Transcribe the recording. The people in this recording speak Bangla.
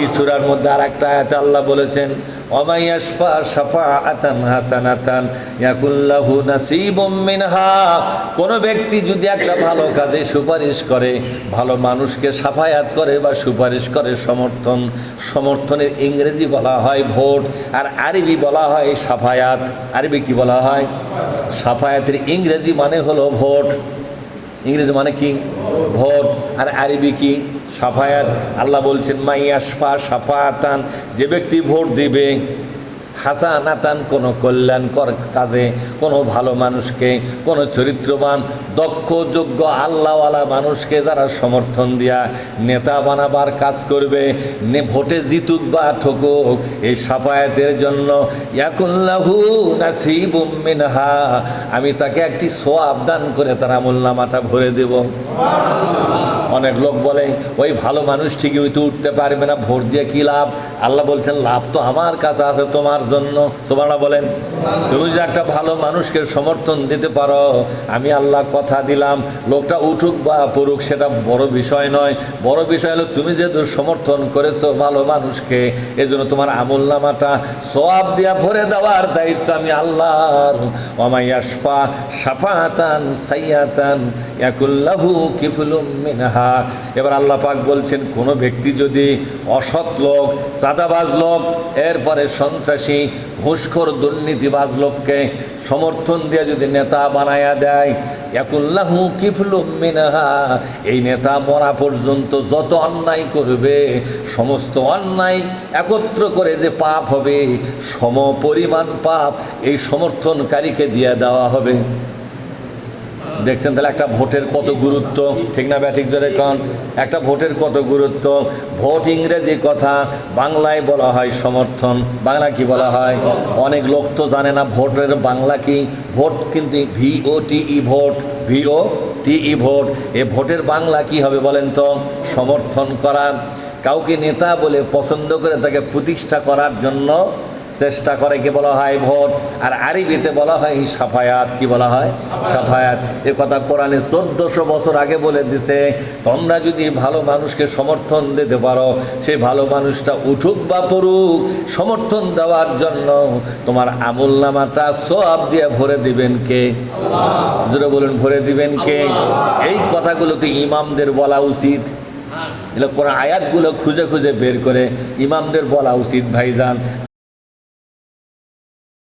এই সূরার মধ্যে আরেকটা আয়াতে আল্লাহ বলেছেন, ওয়ামাই ইয়াশফা শাফাআতান হাসানাতান ইয়াকুল্লাহু নাসিবুম মিনহা। কোন ব্যক্তি যদি একটা ভালো কাজে সুপারিশ করে, ভালো মানুষকে সাফায়াত করে বা সুপারিশ করে, সমর্থনের ইংরেজি বলা হয় ভোট, আর আরবি বলা হয় সাফায়াত। আরবি কি বলা হয়? সাফায়াতের ইংরেজি মানে হলো ভোট। ইংরেজি মানে কি? ভোট। আর আরবি কি? সাফায়াত। আল্লাহ বলছেন মাইয়াশফা সাফায়াতান, যে ব্যক্তি ভোট দিবে, হাসানাতান কোনো কল্যাণকর কাজে, কোনো ভালো মানুষকে, কোনো চরিত্রবান দক্ষ যোগ্য আল্লাহওয়ালা মানুষকে যারা সমর্থন দিয়া নেতা বানাবার কাজ করবে, ভোটে জিতুক বা ঠকুক, এই সাফায়াতের জন্য ইয়াকুল্লাহু নাসিবুম মিনহা, আমি তাকে একটি সওয়াব দান করে তার আমলনামাটা ভরে দেব। অনেক লোক বলে ওই ভালো মানুষ ঠিকই হইতে উঠতে পারবে না, ভোট দিয়ে কি লাভ? আল্লাহ বলছেন লাভ তো আমার কাছে আছে তোমার জন্য। সুবহানাল্লাহ বলেন। তুমি যদি একটা ভালো মানুষকে সমর্থন দিতে পারো, আমি আল্লাহ কথা দিলাম, লোকটা উঠুক বা পড়ুক সেটা বড় বিষয় নয়। বড় বিষয় হলো তুমি যেহেতু সমর্থন করেছো ভালো মানুষকে, এজন্য তোমার আমলনামাটা সওয়াব দিয়া ভরে দেওয়ার দায়িত্ব আমি আল্লাহর। ওয়া ইয়াশফা শাফাআতান সাইয়াতান ইয়াকুল্লাহু কিফলুম মিনহা। এবার আল্লাহ পাক বলছেন, কোনো ব্যক্তি যদি অসৎ লোক, চাঁদাবাজ লোক, এরপরে সন্ত্রাসী, ঘুষখোর, দুর্নীতিবাজ লোককে সমর্থন দিয়ে যদি নেতা বানায়া দেয়, ইয়াকুল্লাহু কিফলুম মিনহা, এই নেতা মরা পর্যন্ত যত অন্যায় করবে, সমস্ত অন্যায় একত্র করে যে পাপ হবে, সমপরিমাণ পাপ এই সমর্থনকারীকে দিয়ে দেওয়া হবে। দেখছেন তাহলে একটা ভোটের কত গুরুত্ব, ঠিক না ব্যাঠিক জোরে কন? একটা ভোটের কত গুরুত্ব। ভোট ইংরেজি কথা, বাংলায় বলা হয় সমর্থন। বাংলা কি বলা হয়? অনেক লোক তো জানে না ভোটের বাংলা কি। ভোট কিন্তু VOTE ভোট, VOTE ভোট। এ ভোটের বাংলা কি হবে বলেন তো? সমর্থন করা। কাউকে নেতা বলে পছন্দ করে তাকে প্রতিষ্ঠা করার জন্য চেষ্টা করে কি বলা হয়? ভোট। আর আরবিতে বলা হয় সাফায়াত। কি বলা হয়? সাফায়াত। এ কথা কোরআনে 1400 বছর আগে বলে দিছে, তোমরা যদি ভালো মানুষকে সমর্থন দিতে পারো, সেই ভালো মানুষটা উঠুক বা পড়ুক, সমর্থন দেওয়ার জন্য তোমার আমলনামাটা সওয়াব দিয়ে ভরে দিবেন কে? আল্লাহ। জোরে বলুন, ভরে দিবেন কে? এই কথাগুলো তো ইমামদের বলা উচিত। কোরআন আয়াতগুলো খুঁজে খুঁজে বের করে ইমামদের বলা উচিত ভাইজান।